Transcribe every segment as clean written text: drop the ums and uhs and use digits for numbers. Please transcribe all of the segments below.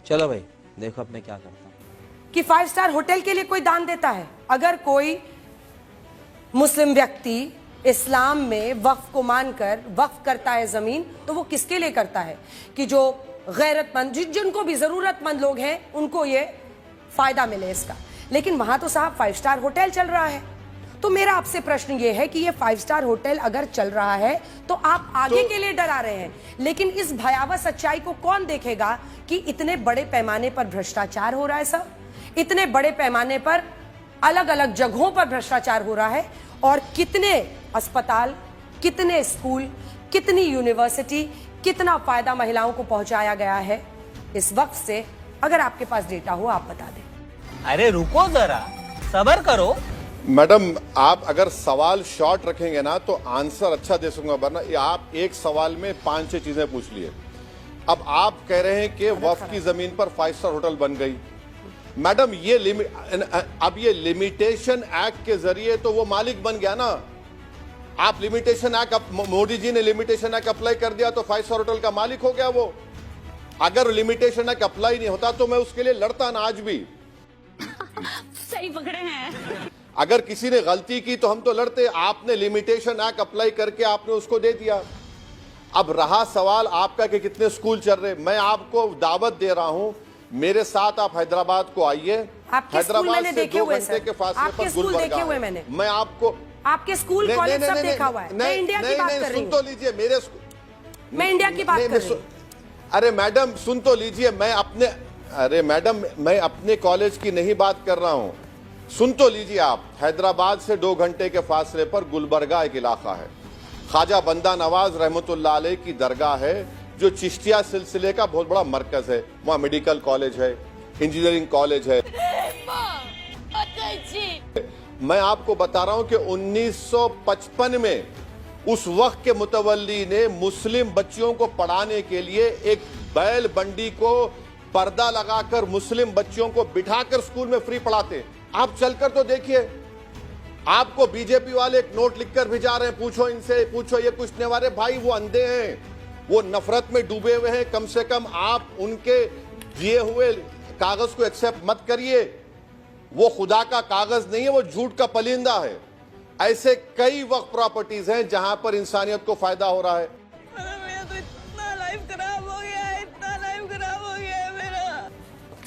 चलो भाई देखो अब मैं क्या करता हूँ कि 5 स्टार होटल के लिए कोई दान देता है। अगर कोई मुस्लिम व्यक्ति इस्लाम में वक्फ को मानकर वक्फ करता है जमीन, तो वो किसके लिए करता है कि जो गैरतमंद, जिनको भी जरूरतमंद लोग हैं, उनको ये फायदा मिले इसका। लेकिन वहां तो साहब 5 स्टार होटल चल रहा है। तो मेरा आपसे प्रश्न ये है कि ये 5 स्टार होटल अगर चल रहा है तो आप आगे के लिए डरा रहे हैं, लेकिन इस भयावह सच्चाई को कौन देखेगा कि इतने बड़े पैमाने पर भ्रष्टाचार हो रहा है साहब, इतने बड़े पैमाने पर अलग अलग जगहों पर भ्रष्टाचार हो रहा है, और कितने अस्पताल, कितने स्कूल, कितनी यूनिवर्सिटी, कितना फायदा महिलाओं को पहुंचाया गया है इस वक्त से। अगर आपके पास डेटा हो आप बता दें। अरे रुको जरा, सब्र करो। मैडम आप अगर सवाल शॉर्ट रखेंगे ना तो आंसर अच्छा दे सकूंगा, वरना आप एक सवाल में 5-6 चीजें पूछ लिए। अब आप कह रहे हैं कि वक्फ की जमीन पर 5 स्टार होटल बन गई। मैडम ये अब ये लिमिटेशन एक्ट के जरिए तो वो मालिक बन गया ना। आप लिमिटेशन एक्ट, मोदी जी ने लिमिटेशन एक्ट अप्लाई कर दिया तो 5 स्टार होटल का मालिक हो गया वो। अगर लिमिटेशन एक्ट अप्लाई नहीं होता तो मैं उसके लिए लड़ता ना आज भी। सही पकड़े हैं। अगर किसी ने गलती की तो हम तो लड़ते। आपने लिमिटेशन एक्ट अप्लाई करके आपने उसको दे दिया। अब रहा सवाल आपका कि कितने स्कूल चल रहे, मैं आपको दावत दे रहा हूं, मेरे साथ आप हैदराबाद को आइए। हैदराबाद से 2 घंटे के फासले पर गुलबर्गा है। मैं आपको आपके स्कूल कॉलेज सब देखा हुआ है। मैं इंडिया की बात कर रही हूं। सुन तो लीजिए मेरे, मैं इंडिया की बात कर रही हूं। अरे मैडम सुन तो लीजिए, मैं अपने कॉलेज की नहीं बात कर रहा हूं। सुन तो लीजिए आप। हैदराबाद से 2 घंटे के फासले पर गुलबर्गा एक इलाका है। ख्वाजा बंदा नवाज रहमतुल्लाह अलैह की दरगाह है, जो चिश्तिया सिलसिले का बहुत बड़ा मरकज है। वहां मेडिकल कॉलेज है, इंजीनियरिंग कॉलेज है। मैं आपको बता रहा हूं कि 1955 में उस वक्त के मुतवल्ली ने मुस्लिम बच्चियों को पढ़ाने के लिए एक बैल बंडी को पर्दा लगाकर मुस्लिम बच्चियों को बिठाकर स्कूल में फ्री पढ़ाते। आप चलकर तो देखिए। आपको बीजेपी वाले एक नोट लिखकर भिजा रहे हैं, पूछो इनसे, पूछो ये कुछ नहीं। वाले भाई वो अंधे हैं, वो नफरत में डूबे हुए हैं। कम से कम आप उनके दिए हुए कागज को एक्सेप्ट मत करिए। वो खुदा का कागज नहीं है, वो झूठ का पलिंदा है। ऐसे कई वक्त प्रॉपर्टीज हैं जहां पर इंसानियत को फायदा हो रहा है। मेरा तो इतना लाइफ खराब हो गया है, इतना लाइफ खराब हो गया है मेरा।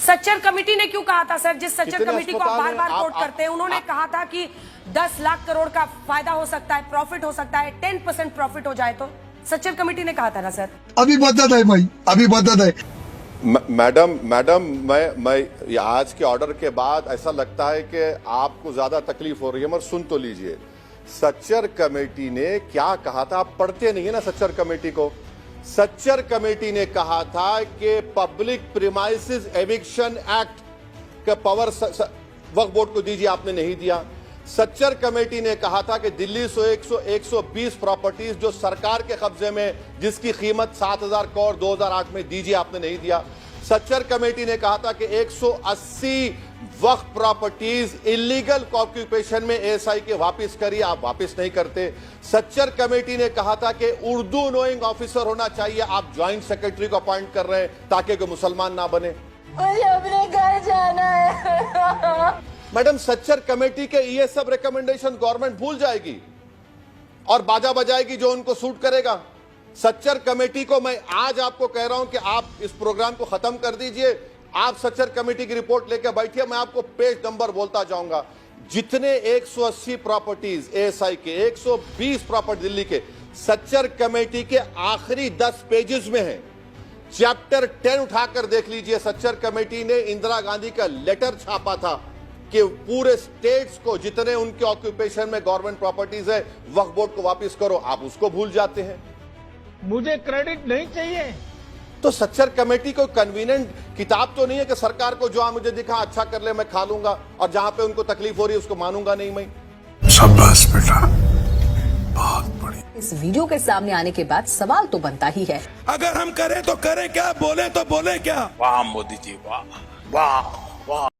सच्चर कमेटी ने क्यों कहा था सर, जिस सच्चर कमेटी को आप बार बार कोट करते हैं, उन्होंने कहा था कि 10 लाख करोड़ का फायदा हो सकता है, प्रॉफिट हो सकता है, 10% प्रॉफिट हो जाए तो। सच्चर कमेटी ने कहा था ना सर। अभी बदत है भाई, अभी बदत है। मैडम मैं आज के ऑर्डर के बाद ऐसा लगता है कि आपको ज्यादा तकलीफ हो रही है, मगर सुन तो लीजिए। सच्चर कमेटी ने क्या कहा था? आप पढ़ते नहीं है ना सच्चर कमेटी को। सच्चर कमेटी ने कहा था कि पब्लिक प्रीमाइसेस एविक्शन एक्ट का पावर वक्फ बोर्ड को दीजिए, आपने नहीं दिया। सच्चर कमेटी ने कहा था कि दिल्ली से 120 प्रॉपर्टीज जो सरकार के कब्जे में, जिसकी कीमत 7,000 करोड़ 2008 में, दीजिए, आपने नहीं दिया। सच्चर कमेटी ने कहा था कि 180 वक्फ प्रॉपर्टीज इलीगल ऑक्यूपेशन में एएसआई के वापस करिए, आप वापस नहीं करते। सच्चर कमेटी ने कहा था कि उर्दू नोइंग ऑफिसर होना चाहिए, आप ज्वाइंट सेक्रेटरी को अपॉइंट कर रहे हैं ताकि कोई मुसलमान ना बने। मुझे अपने घर जाना है। मैडम सच्चर कमेटी के ये सब रिकमेंडेशन गवर्नमेंट भूल जाएगी और बाजा बजाएगी जो उनको सूट करेगा। सच्चर कमेटी को मैं आज आपको कह रहा हूं कि आप इस प्रोग्राम को खत्म कर दीजिए, आप सच्चर कमेटी की रिपोर्ट लेकर बैठिए, मैं आपको पेज नंबर बोलता जाऊंगा। जितने 180 प्रॉपर्टीज एएसआई के, 120 प्रॉपर्टी दिल्ली के, सच्चर कमेटी के आखिरी 10 पेजेस में है। चैप्टर 10 उठाकर देख लीजिए। सच्चर कमेटी ने इंदिरा गांधी का लेटर छापा था कि पूरे स्टेट्स को जितने उनके ऑक्यूपेशन में गवर्नमेंट प्रॉपर्टीज है, वक्फ बोर्ड को वापस करो। आप उसको भूल जाते हैं। मुझे क्रेडिट नहीं चाहिए। तो सच्चर कमेटी को कन्वीनियंट किताब तो नहीं है कि सरकार को जो मुझे दिखा अच्छा कर ले मैं खा लूंगा, और जहां पे उनको तकलीफ हो रही है उसको मानूंगा नहीं मैं। शाबाश बेटा, बहुत बढ़िया। इस वीडियो के सामने आने के बाद सवाल तो बनता ही है, अगर हम करें तो करें क्या, बोले तो बोले क्या। वाह मोदी जी, वाह वाह वाह।